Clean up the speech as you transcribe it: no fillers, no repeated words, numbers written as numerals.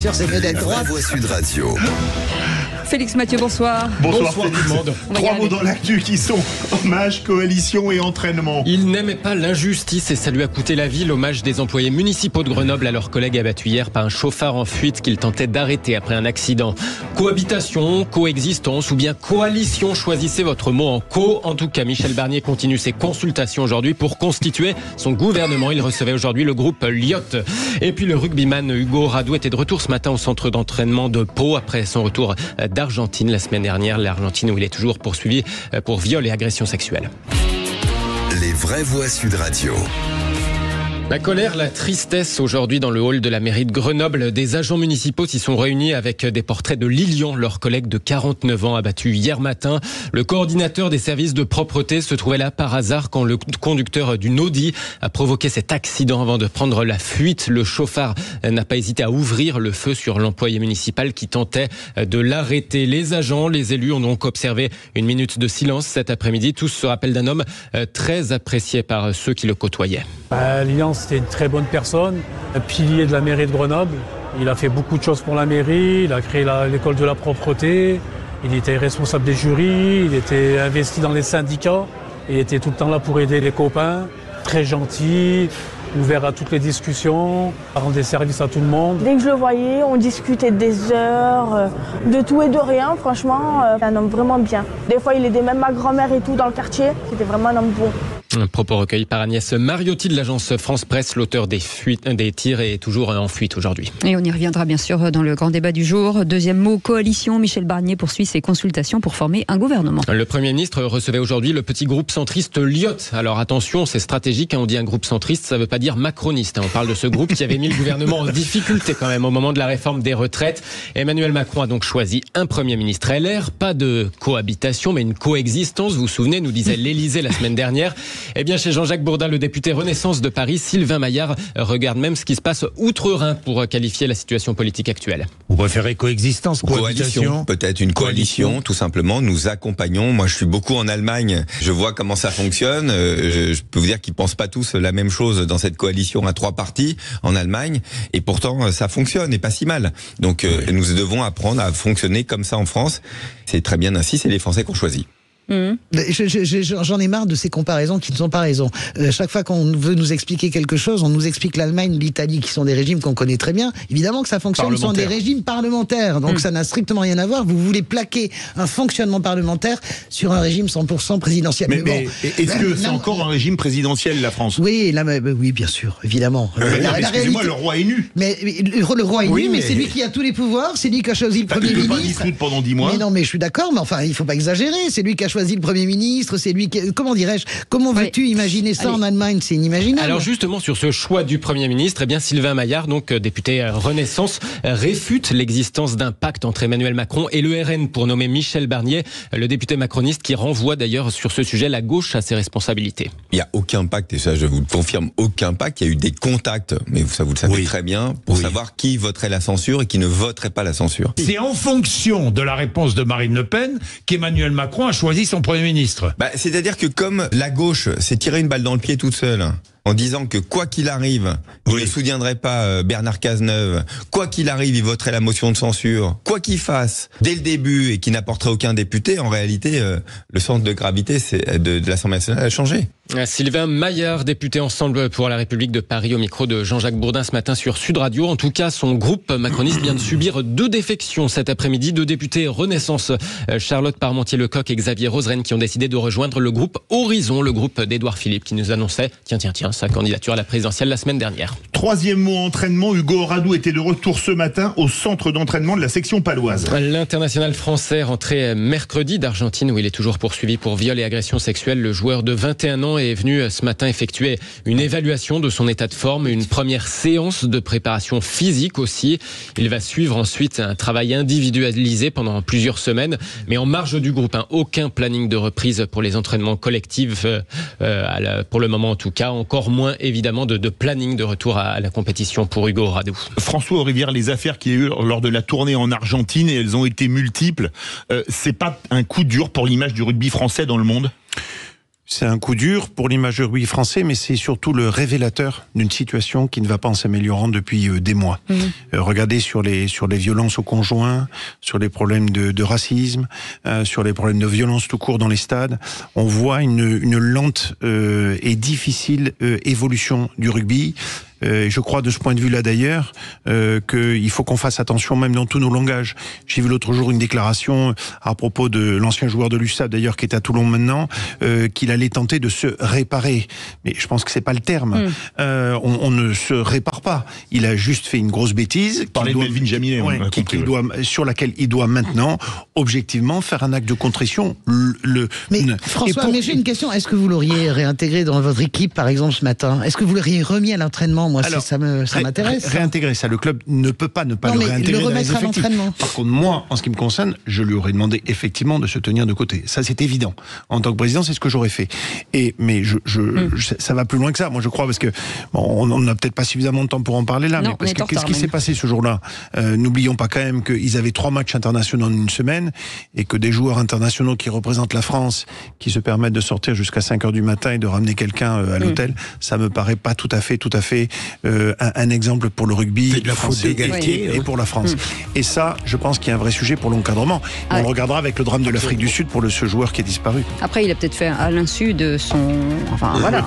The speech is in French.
C'est mieux d'être droite. Voix Sud Radio. Félix Mathieu, bonsoir. Bonsoir tout le monde. Trois mots dans l'actu qui sont hommage, coalition et entraînement. Il n'aimait pas l'injustice et ça lui a coûté la vie. L'hommage des employés municipaux de Grenoble à leurs collègues abattus hier par un chauffard en fuite qu'il tentait d'arrêter après un accident. Cohabitation, coexistence ou bien coalition, choisissez votre mot en co. En tout cas, Michel Barnier continue ses consultations aujourd'hui pour constituer son gouvernement. Il recevait aujourd'hui le groupe Lyotte. Et puis le rugbyman Hugo Radou était de retour ce matin au centre d'entraînement de Pau après son retour d'Argentine la semaine dernière. L'Argentine où il est toujours poursuivi pour viol et agression sexuelle. Les vraies voix Sud Radio. La colère, la tristesse aujourd'hui dans le hall de la mairie de Grenoble. Des agents municipaux s'y sont réunis avec des portraits de Lilian, leur collègue de 49 ans abattu hier matin. Le coordinateur des services de propreté se trouvait là par hasard quand le conducteur d'une Audi a provoqué cet accident avant de prendre la fuite. Le chauffard n'a pas hésité à ouvrir le feu sur l'employé municipal qui tentait de l'arrêter. Les agents, les élus ont donc observé une minute de silence cet après-midi. Tous se rappellent d'un homme très apprécié par ceux qui le côtoyaient. Lilian, c'était une très bonne personne, un pilier de la mairie de Grenoble. Il a fait beaucoup de choses pour la mairie, il a créé l'école de la propreté, il était responsable des jurys, il était investi dans les syndicats, il était tout le temps là pour aider les copains, très gentil, ouvert à toutes les discussions, rendait service à tout le monde. Dès que je le voyais, on discutait des heures, de tout et de rien, franchement, un homme vraiment bien. Des fois, il aidait même ma grand-mère et tout dans le quartier, c'était vraiment un homme bon. Un propos recueilli par Agnès Mariotti de l'agence France Presse. L'auteur des tirs est toujours en fuite aujourd'hui. Et on y reviendra bien sûr dans le grand débat du jour. Deuxième mot, coalition. Michel Barnier poursuit ses consultations pour former un gouvernement. Le Premier ministre recevait aujourd'hui le petit groupe centriste Lyotte. Alors attention, c'est stratégique. On dit un groupe centriste, ça ne veut pas dire macroniste. On parle de ce groupe qui avait mis le gouvernement en difficulté quand même au moment de la réforme des retraites. Emmanuel Macron a donc choisi un Premier ministre LR. Pas de cohabitation, mais une coexistence. Vous vous souvenez, nous disait l'Élysée la semaine dernière. Eh bien, chez Jean-Jacques Bourdin, le député Renaissance de Paris, Sylvain Maillard, regarde même ce qui se passe outre-Rhin pour qualifier la situation politique actuelle. Vous préférez coexistence, coalition? Peut-être une coalition, tout simplement. Nous accompagnons. Moi, je suis beaucoup en Allemagne. Je vois comment ça fonctionne. Je peux vous dire qu'ils pensent pas tous la même chose dans cette coalition à 3 partis en Allemagne. Et pourtant, ça fonctionne et pas si mal. Donc, nous devons apprendre à fonctionner comme ça en France. C'est très bien ainsi. C'est les Français qu'on choisit. J'en ai marre de ces comparaisons qui ne sont pas raison. Chaque fois qu'on veut nous expliquer quelque chose, on nous explique l'Allemagne, l'Italie, qui sont des régimes qu'on connaît très bien. Évidemment que ça fonctionne, ce sont des régimes parlementaires, donc ça n'a strictement rien à voir. Vous voulez plaquer un fonctionnement parlementaire sur un régime 100% présidentiel. Mais bon, est-ce que c'est encore un régime présidentiel, la France? Oui, oui, bien sûr, évidemment. Excusez-moi, le roi est nu. Mais le roi est nu, mais c'est lui qui a tous les pouvoirs, c'est lui qui a choisi le Premier ministre. Il ne peut pas dissoudre pendant 10 mois. Mais non, mais je suis d'accord, mais enfin, il ne faut pas exagérer. C'est lui qui a choisi le Premier ministre, c'est lui qui... Comment dirais-je? Comment veux-tu imaginer ça en Allemagne? C'est inimaginable. Alors justement, sur ce choix du Premier ministre, eh bien Sylvain Maillard, donc député Renaissance, réfute l'existence d'un pacte entre Emmanuel Macron et le RN pour nommer Michel Barnier, le député macroniste qui renvoie d'ailleurs sur ce sujet la gauche à ses responsabilités. Il n'y a aucun pacte, et ça je vous le confirme, aucun pacte. Il y a eu des contacts, mais ça vous le savez très bien, pour savoir qui voterait la censure et qui ne voterait pas la censure. C'est en fonction de la réponse de Marine Le Pen qu'Emmanuel Macron a choisi son Premier ministre. C'est-à-dire que comme la gauche s'est tiré une balle dans le pied toute seule, en disant que quoi qu'il arrive, il ne soutiendrait pas Bernard Cazeneuve, quoi qu'il arrive, il voterait la motion de censure, quoi qu'il fasse, dès le début, et qu'il n'apporterait aucun député, en réalité, le centre de gravité de l'Assemblée nationale a changé. Sylvain Maillard, député Ensemble pour la République de Paris, au micro de Jean-Jacques Bourdin ce matin sur Sud Radio. En tout cas, son groupe macroniste vient de subir 2 défections cet après-midi. 2 députés Renaissance, Charlotte Parmentier-Lecoq et Xavier Roseren, qui ont décidé de rejoindre le groupe Horizon, le groupe d'Édouard Philippe, qui nous annonçait, tiens, sa candidature à la présidentielle la semaine dernière. Troisième mot, entraînement. Hugo Radou était de retour ce matin au centre d'entraînement de la section paloise. L'international français rentré mercredi d'Argentine, où il est toujours poursuivi pour viol et agression sexuelle. Le joueur de 21 ans est venu ce matin effectuer une évaluation de son état de forme, une première séance de préparation physique aussi. Il va suivre ensuite un travail individualisé pendant plusieurs semaines, mais en marge du groupe. Aucun planning de reprise pour les entraînements collectifs, pour le moment en tout cas. Encore moins évidemment de planning de retour à la compétition pour Hugo Radou. François Rivière, les affaires qu'il y a eu lors de la tournée en Argentine, et elles ont été multiples, c'est pas un coup dur pour l'image du rugby français dans le monde? C'est un coup dur pour l'image du rugby français, mais c'est surtout le révélateur d'une situation qui ne va pas en s'améliorant depuis des mois. Regardez sur les violences aux conjoints, sur les problèmes de racisme, sur les problèmes de violence tout court dans les stades. On voit une lente et difficile évolution du rugby. Je crois de ce point de vue-là d'ailleurs qu'il faut qu'on fasse attention même dans tous nos langages. J'ai vu l'autre jour une déclaration à propos de l'ancien joueur de l'USAP d'ailleurs qui est à Toulon maintenant, qu'il allait tenter de se réparer. Mais je pense que c'est pas le terme. On ne se répare pas. Il a juste fait une grosse bêtise. Parler de Melvin Jaminet, sur laquelle il doit maintenant objectivement faire un acte de contrition. François, mais j'ai une question. Est-ce que vous l'auriez réintégré dans votre équipe par exemple ce matin? Est-ce que vous l'auriez remis à l'entraînement? Moi, alors, ça m'intéresse. Réintégrer ça, le club ne peut pas le réintégrer. Le remettre à l'entraînement. Par contre, moi, en ce qui me concerne, je lui aurais demandé effectivement de se tenir de côté. Ça, c'est évident. En tant que président, c'est ce que j'aurais fait. Mais ça va plus loin que ça. Moi, je crois, parce que on n'a peut-être pas suffisamment de temps pour en parler là. Non, mais qu'est-ce qui s'est passé ce jour-là? N'oublions pas quand même qu'ils avaient 3 matchs internationaux en une semaine et que des joueurs internationaux qui représentent la France, qui se permettent de sortir jusqu'à 5h du matin et de ramener quelqu'un à l'hôtel, ça me paraît pas tout à fait un exemple pour le rugby français et pour la France. Et ça, je pense qu'il y a un vrai sujet pour l'encadrement. On le regardera avec le drame de l'Afrique du Sud pour ce joueur qui est disparu. Après, il a peut-être fait à l'insu de son... Enfin, voilà.